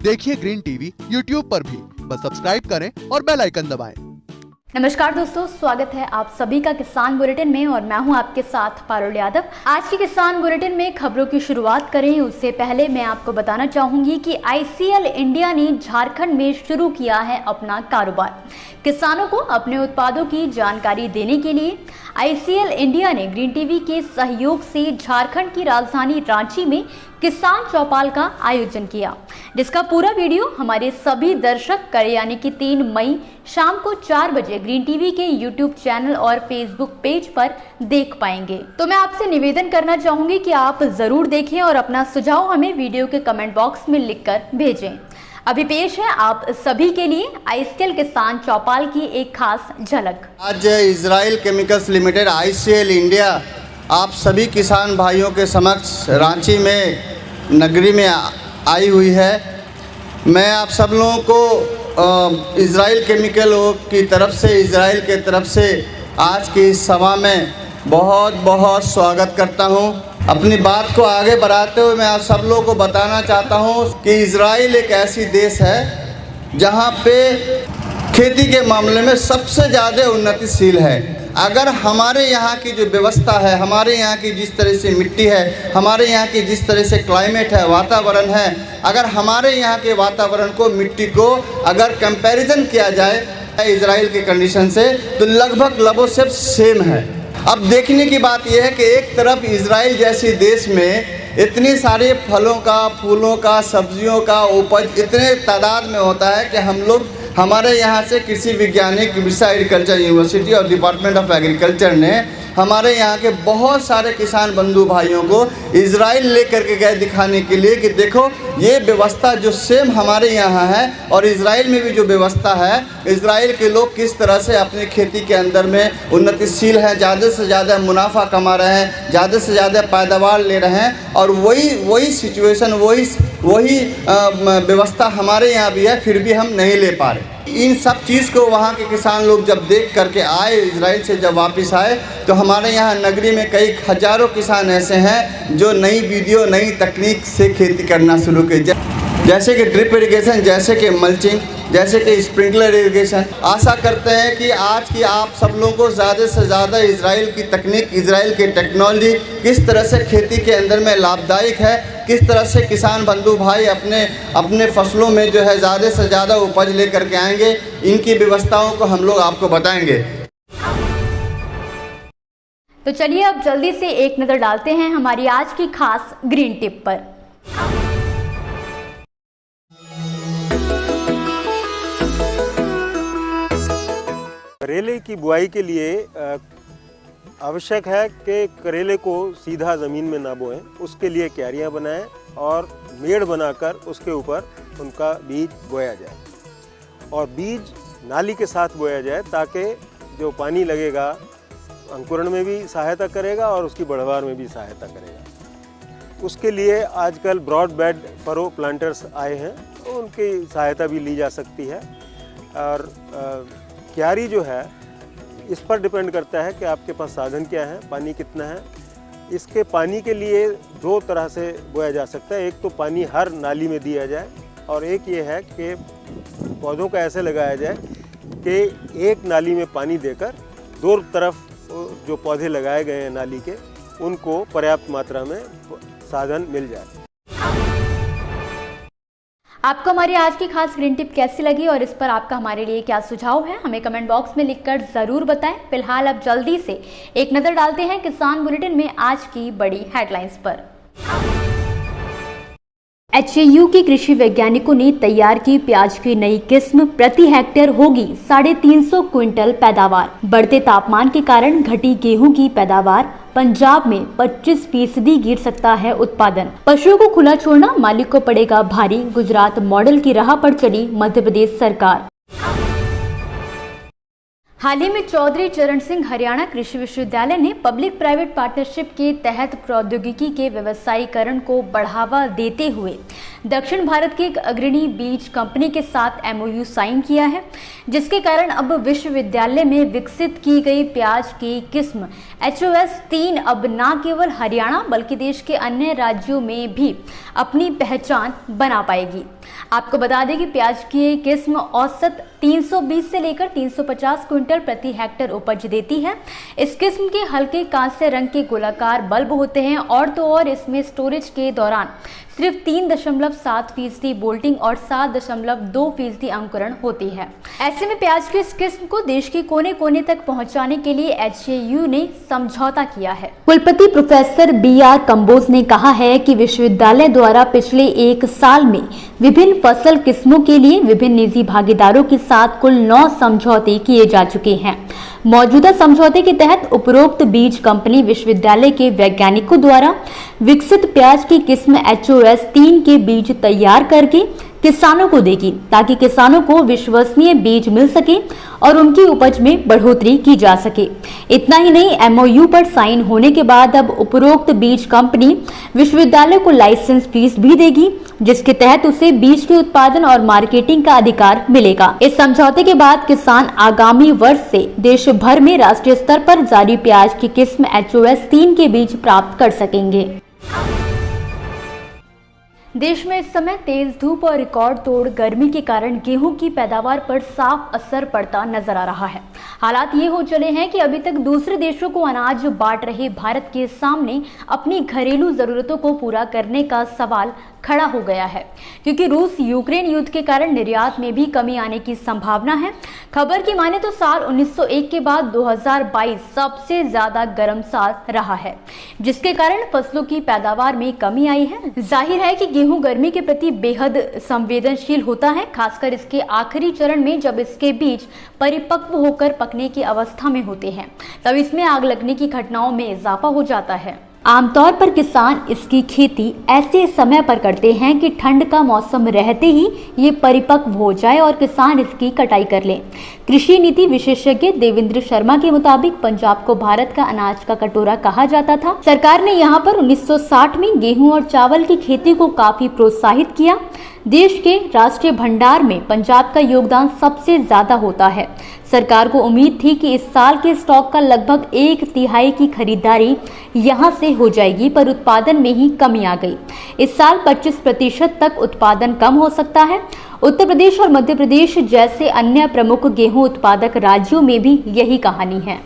देखिए green TV YouTube पर भी, बस सब्सक्राइब करें और बेल आइकन दबाएं। नमस्कार दोस्तों, स्वागत है आप सभी का किसान बुलेटिन में और मैं हूं आपके साथ पारुल यादव। आज के किसान बुलेटिन में खबरों की शुरुआत करें उससे पहले मैं आपको बताना चाहूंगी कि ICL इंडिया ने झारखंड में शुरू किया है अपना कारोबार। किसानों को अपने उत्पादों की जानकारी देने के लिए ICL इंडिया ने ग्रीन टीवी के सहयोग से झारखंड की राजधानी रांची में किसान चौपाल का आयोजन किया, जिसका पूरा वीडियो हमारे सभी दर्शक यानी कि 3 मई शाम को 4 बजे ग्रीन टीवी के यूट्यूब चैनल और फेसबुक पेज पर देख पाएंगे। तो मैं आपसे निवेदन करना चाहूंगी कि आप जरूर देखें और अपना सुझाव हमें वीडियो के कमेंट बॉक्स में लिखकर भेजें। अभी पेश है आप सभी के लिए ICL किसान चौपाल की एक खास झलक। आज Israel chemicals limited ICL India आप सभी किसान भाइयों के समक्ष रांची में नगरी में आई हुई है। मैं आप सब लोगों को इजराइल केमिकल की तरफ से, इजराइल के तरफ से आज की इस सभा में बहुत बहुत स्वागत करता हूं। अपनी बात को आगे बढ़ाते हुए मैं आप सब लोगों को बताना चाहता हूं कि इजराइल एक ऐसी देश है जहां पे खेती के मामले में सबसे ज़्यादा उन्नतिशील है। अगर हमारे यहाँ की जो व्यवस्था है, हमारे यहाँ की जिस तरह से मिट्टी है, हमारे यहाँ की जिस तरह से क्लाइमेट है, वातावरण है, अगर हमारे यहाँ के वातावरण को, मिट्टी को अगर कंपैरिजन किया जाए इजराइल के कंडीशन से, तो लगभग लबोशेब सेम है। अब देखने की बात यह है कि एक तरफ इजराइल जैसी देश में इतनी सारे फलों का, फूलों का, सब्जियों का उपज इतने तादाद में होता है कि हम लोग हमारे यहाँ से कृषि वैज्ञानिक विशा एग्रीकल्चर यूनिवर्सिटी और डिपार्टमेंट ऑफ एग्रीकल्चर ने हमारे यहाँ के बहुत सारे किसान बंधु भाइयों को इजराइल लेकर के गए दिखाने के लिए कि देखो ये व्यवस्था जो सेम हमारे यहाँ है और इजराइल में भी जो व्यवस्था है, इजराइल के लोग किस तरह से अपनी खेती के अंदर में उन्नतिशील हैं, ज़्यादा से ज़्यादा मुनाफा कमा रहे हैं, ज़्यादा से ज़्यादा पैदावार ले रहे हैं। और वही सिचुएशन, वही व्यवस्था हमारे यहाँ भी है, फिर भी हम नहीं ले पा रहे। इन सब चीज़ को वहाँ के किसान लोग जब देख करके आए, इजराइल से जब वापस आए, तो हमारे यहाँ नगरी में कई हज़ारों किसान ऐसे हैं जो नई विधियों, नई तकनीक से खेती करना शुरू की, जैसे कि ड्रिप इरिगेशन, जैसे कि मल्चिंग, जैसे कि स्प्रिंकलर इरिगेशन। आशा करते हैं कि आज की आप सब लोगों को ज़्यादा से ज़्यादा इजराइल की तकनीक, इजराइल की टेक्नोलॉजी किस तरह से खेती के अंदर में लाभदायक है, किस तरह से किसान बंधु भाई अपने फसलों में जो है ज़्यादा से ज़्यादा उपज लेकर के आएंगे, इनकी व्यवस्थाओं को हम लोग आपको बताएंगे। तो चलिए अब जल्दी से एक नज़र डालते हैं हमारी आज की खास ग्रीन टिप पर। करेले की बुआई के लिए आवश्यक है कि करेले को सीधा ज़मीन में ना बोएं, उसके लिए क्यारियां बनाएं और मेड़ बनाकर उसके ऊपर उनका बीज बोया जाए और बीज नाली के साथ बोया जाए, ताकि जो पानी लगेगा अंकुरण में भी सहायता करेगा और उसकी बढ़वार में भी सहायता करेगा। उसके लिए आजकल ब्रॉड बेड फरो प्लांटर्स आए हैं, तो उनकी सहायता भी ली जा सकती है। और क्यारी जो है इस पर डिपेंड करता है कि आपके पास साधन क्या है, पानी कितना है। इसके पानी के लिए 2 तरह से बोया जा सकता है। एक तो पानी हर नाली में दिया जाए और एक ये है कि पौधों का ऐसे लगाया जाए कि एक नाली में पानी देकर 2 तरफ जो पौधे लगाए गए हैं नाली के, उनको पर्याप्त मात्रा में साधन मिल जाए। आपको हमारी आज की खास ग्रीन टिप कैसी लगी और इस पर आपका हमारे लिए क्या सुझाव है, हमें कमेंट बॉक्स में लिखकर जरूर बताएं। फिलहाल अब जल्दी से एक नजर डालते हैं किसान बुलेटिन में आज की बड़ी हेडलाइंस पर। HAU के कृषि वैज्ञानिकों ने तैयार की प्याज की नई किस्म, प्रति हेक्टेयर होगी 350 क्विंटल पैदावार। बढ़ते तापमान के कारण घटी गेहूं की पैदावार, पंजाब में 25% गिर सकता है उत्पादन। पशुओं को खुला छोड़ना मालिक को पड़ेगा भारी, गुजरात मॉडल की राह पर चली मध्य प्रदेश सरकार। हाल ही में चौधरी चरण सिंह हरियाणा कृषि विश्वविद्यालय ने पब्लिक प्राइवेट पार्टनरशिप के तहत प्रौद्योगिकी के व्यवसायीकरण को बढ़ावा देते हुए दक्षिण भारत की एक अग्रणी बीज कंपनी के साथ MOU साइन किया है, जिसके कारण अब विश्वविद्यालय में विकसित की गई प्याज की किस्म HOS 3 अब न केवल हरियाणा बल्कि देश के अन्य राज्यों में भी अपनी पहचान बना पाएगी। आपको बता दें कि प्याज की ये किस्म औसत 320 से लेकर 350 क्विंटल प्रति हेक्टेयर उपज देती है। इस किस्म के हल्के कांस्य रंग के गोलाकार बल्ब होते हैं और तो और इसमें स्टोरेज के दौरान सिर्फ 3.7% बोल्टिंग और 7.2% अंकुरण होती है। ऐसे में प्याज की इस किस्म को देश के कोने कोने तक पहुंचाने के लिए HAU ने समझौता किया है। कुलपति प्रोफेसर BR कंबोज ने कहा है कि विश्वविद्यालय द्वारा पिछले 1 साल में विभिन्न फसल किस्मों के लिए विभिन्न निजी भागीदारों के साथ कुल 9 समझौते किए जा चुके हैं। मौजूदा समझौते के तहत उपरोक्त बीज कंपनी विश्वविद्यालय के वैज्ञानिकों द्वारा विकसित प्याज की किस्म HOS 3 के बीज तैयार करके किसानों को देगी, ताकि किसानों को विश्वसनीय बीज मिल सके और उनकी उपज में बढ़ोतरी की जा सके। इतना ही नहीं, MOU पर साइन होने के बाद अब उपरोक्त बीज कंपनी विश्वविद्यालय को लाइसेंस फीस भी देगी, जिसके तहत उसे बीज के उत्पादन और मार्केटिंग का अधिकार मिलेगा। इस समझौते के बाद किसान आगामी वर्ष से देश भर में राष्ट्रीय स्तर पर जारी प्याज की किस्म HOS 3 के बीज प्राप्त कर सकेंगे। देश में इस समय तेज धूप और रिकॉर्ड तोड़ गर्मी के कारण गेहूं की पैदावार पर साफ असर पड़ता नजर आ रहा है। हालात ये हो चले हैं कि अभी तक दूसरे देशों को अनाज बांट रहे भारत के सामने अपनी घरेलू जरूरतों को पूरा करने का सवाल खड़ा हो गया है, क्योंकि रूस यूक्रेन युद्ध के कारण निर्यात में भी कमी आने की संभावना है। खबर की माने तो साल 1901 के बाद 2022 सबसे ज्यादा गर्म साल रहा है, जिसके कारण फसलों की पैदावार में कमी आई है। जाहिर है कि गेहूं गर्मी के प्रति बेहद संवेदनशील होता है, खासकर इसके आखिरी चरण में जब इसके बीज परिपक्व होकर पकने की अवस्था में होते हैं, तब इसमें आग लगने की घटनाओं में इजाफा हो जाता है। आमतौर पर किसान इसकी खेती ऐसे समय पर करते हैं कि ठंड का मौसम रहते ही ये परिपक्व हो जाए और किसान इसकी कटाई कर लें। कृषि नीति विशेषज्ञ देवेंद्र शर्मा के मुताबिक पंजाब को भारत का अनाज का कटोरा कहा जाता था। सरकार ने यहाँ पर 1960 में गेहूं और चावल की खेती को काफी प्रोत्साहित किया। देश के राष्ट्रीय भंडार में पंजाब का योगदान सबसे ज्यादा होता है। सरकार को उम्मीद थी कि इस साल के स्टॉक का लगभग 1/3 की खरीदारी यहां से हो जाएगी, पर उत्पादन में ही कमी आ गई। इस साल 25% तक उत्पादन कम हो सकता है। उत्तर प्रदेश और मध्य प्रदेश जैसे अन्य प्रमुख गेहूं उत्पादक राज्यों में भी यही कहानी है।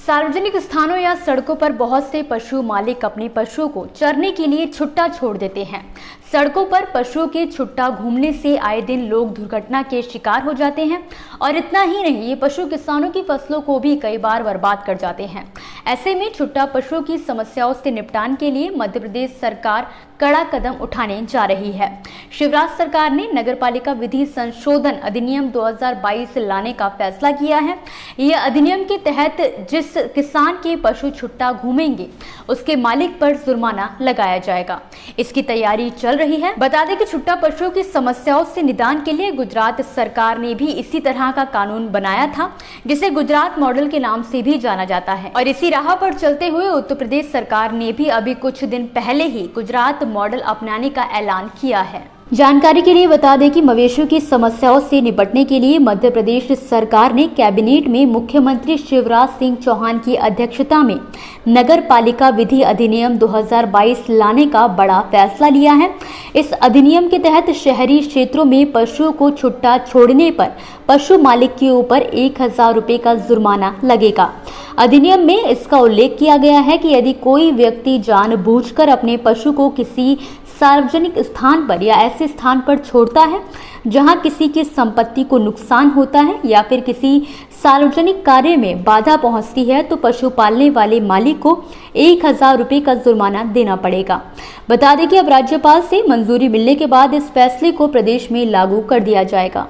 सार्वजनिक स्थानों या सड़कों पर बहुत से पशु मालिक अपने पशुओं को चरने के लिए छुट्टा छोड़ देते हैं। सड़कों पर पशुओं के छुट्टा घूमने से आए दिन लोग दुर्घटना के शिकार हो जाते हैं, और इतना ही नहीं, ये पशु किसानों की फसलों को भी कई बार बर्बाद कर जाते हैं। ऐसे में छुट्टा पशुओं की समस्याओं से निपटान के लिए मध्य प्रदेश सरकार कड़ा कदम उठाने जा रही है। शिवराज सरकार ने नगरपालिका विधि संशोधन अधिनियम 2022 लाने का फैसला किया है। यह अधिनियम के तहत जिस किसान के पशु छुट्टा घूमेंगे उसके मालिक पर जुर्माना लगाया जाएगा। इसकी तैयारी चल रही है। बता दें कि छुट्टा पशुओं की समस्याओं से निदान के लिए गुजरात सरकार ने भी इसी तरह का कानून बनाया था, जिसे गुजरात मॉडल के नाम से भी जाना जाता है। और इसी राह पर चलते हुए उत्तर प्रदेश सरकार ने भी अभी कुछ दिन पहले ही गुजरात मॉडल अपनाने का ऐलान किया है। जानकारी के लिए बता दें कि मवेशियों की समस्याओं से निपटने के लिए मध्य प्रदेश सरकार ने कैबिनेट में मुख्यमंत्री शिवराज सिंह चौहान की अध्यक्षता में नगर पालिका विधि अधिनियम 2022 लाने का बड़ा फैसला लिया है। इस अधिनियम के तहत शहरी क्षेत्रों में पशुओं को छुट्टा छोड़ने पर पशु मालिक के ऊपर 1000 रुपये का जुर्माना लगेगा। अधिनियम में इसका उल्लेख किया गया है कि यदि कोई व्यक्ति जानबूझकर अपने पशु को किसी सार्वजनिक स्थान पर या ऐसे स्थान पर छोड़ता है जहां किसी की संपत्ति को नुकसान होता है या फिर किसी सार्वजनिक कार्य में बाधा पहुंचती है, तो पशु पालने वाले मालिक को 1000 रुपये का जुर्माना देना पड़ेगा। बता दें कि अब राज्यपाल से मंजूरी मिलने के बाद इस फैसले को प्रदेश में लागू कर दिया जाएगा।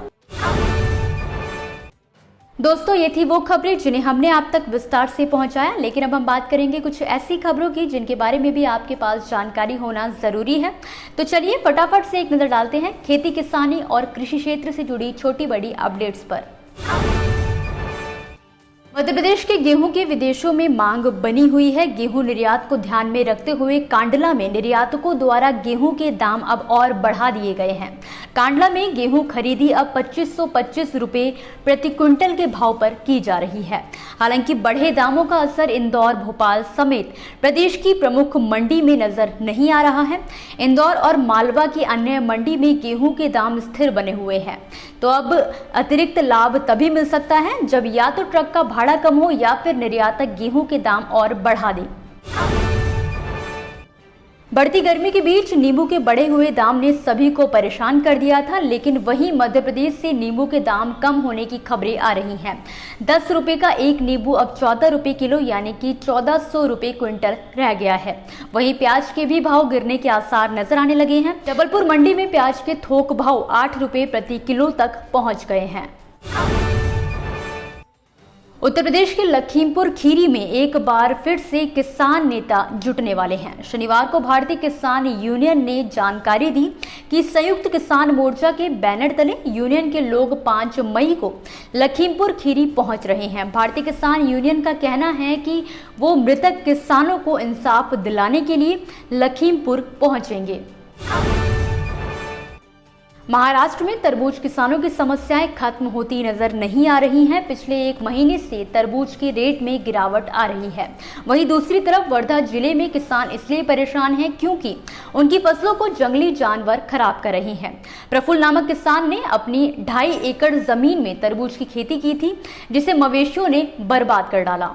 दोस्तों, ये थी वो खबरें जिन्हें हमने आप तक विस्तार से पहुंचाया, लेकिन अब हम बात करेंगे कुछ ऐसी खबरों की जिनके बारे में भी आपके पास जानकारी होना जरूरी है। तो चलिए फटाफट से एक नजर डालते हैं खेती किसानी और कृषि क्षेत्र से जुड़ी छोटी बड़ी अपडेट्स पर। मध्य प्रदेश के गेहूं की विदेशों में मांग बनी हुई है। गेहूं निर्यात को ध्यान में रखते हुए कांडला में निर्यातकों द्वारा गेहूं के दाम अब और बढ़ा दिए गए हैं। कांडला में गेहूं खरीदी अब 2525 रुपए प्रति क्विंटल के भाव पर की जा रही है। हालांकि बढ़े दामों का असर इंदौर, भोपाल समेत प्रदेश की प्रमुख मंडी में नजर नहीं आ रहा है। इंदौर और मालवा की अन्य मंडी में गेहूं के दाम स्थिर बने हुए हैं। तो अब अतिरिक्त लाभ तभी मिल सकता है जब या तो ट्रक का भाड़ा कम हो या फिर निर्यातक गेहूं के दाम और बढ़ा दे। बढ़ती गर्मी के बीच नींबू के बढ़े हुए दाम ने सभी को परेशान कर दिया था, लेकिन वहीं मध्य प्रदेश से नींबू के दाम कम होने की खबरें आ रही हैं। 10 रुपए का एक नींबू अब 14 रुपए किलो यानी कि 1400 रुपए क्विंटल रह गया है। वहीं प्याज के भी भाव गिरने के आसार नजर आने लगे हैं। जबलपुर मंडी में प्याज के थोक भाव 8 रुपए प्रति किलो तक पहुंच गए हैं। उत्तर प्रदेश के लखीमपुर खीरी में एक बार फिर से किसान नेता जुटने वाले हैं। शनिवार को भारतीय किसान यूनियन ने जानकारी दी कि संयुक्त किसान मोर्चा के बैनर तले यूनियन के लोग 5 मई को लखीमपुर खीरी पहुंच रहे हैं। भारतीय किसान यूनियन का कहना है कि वो मृतक किसानों को इंसाफ दिलाने के लिए लखीमपुर पहुंचेंगे। महाराष्ट्र में तरबूज किसानों की समस्याएं खत्म होती नजर नहीं आ रही हैं। पिछले 1 महीने से तरबूज के रेट में गिरावट आ रही है। वहीं दूसरी तरफ वर्धा जिले में किसान इसलिए परेशान हैं क्योंकि उनकी फसलों को जंगली जानवर खराब कर रहे हैं। प्रफुल्ल नामक किसान ने अपनी 2.5 एकड़ जमीन में तरबूज की खेती की थी, जिसे मवेशियों ने बर्बाद कर डाला।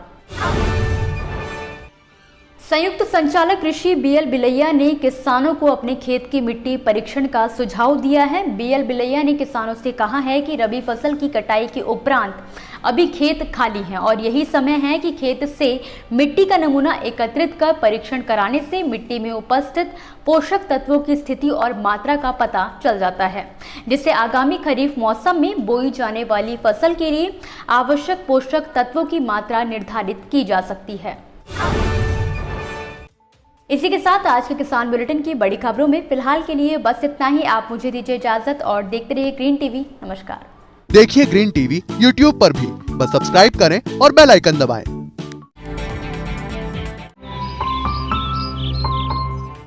संयुक्त संचालक कृषि बीएल बिलैया ने किसानों को अपने खेत की मिट्टी परीक्षण का सुझाव दिया है। बीएल बिलैया ने किसानों से कहा है कि रबी फसल की कटाई के उपरांत अभी खेत खाली हैं और यही समय है कि खेत से मिट्टी का नमूना एकत्रित कर परीक्षण कराने से मिट्टी में उपस्थित पोषक तत्वों की स्थिति और मात्रा का पता चल जाता है, जिससे आगामी खरीफ मौसम में बोई जाने वाली फसल के लिए आवश्यक पोषक तत्वों की मात्रा निर्धारित की जा सकती है। इसी के साथ आज के किसान बुलेटिन की बड़ी खबरों में फिलहाल के लिए बस इतना ही। आप मुझे दीजिए इजाजत और देखते रहिए ग्रीन टीवी। नमस्कार। देखिए ग्रीन टीवी YouTube पर भी, बस सब्सक्राइब करें और बेल आइकन दबाएं।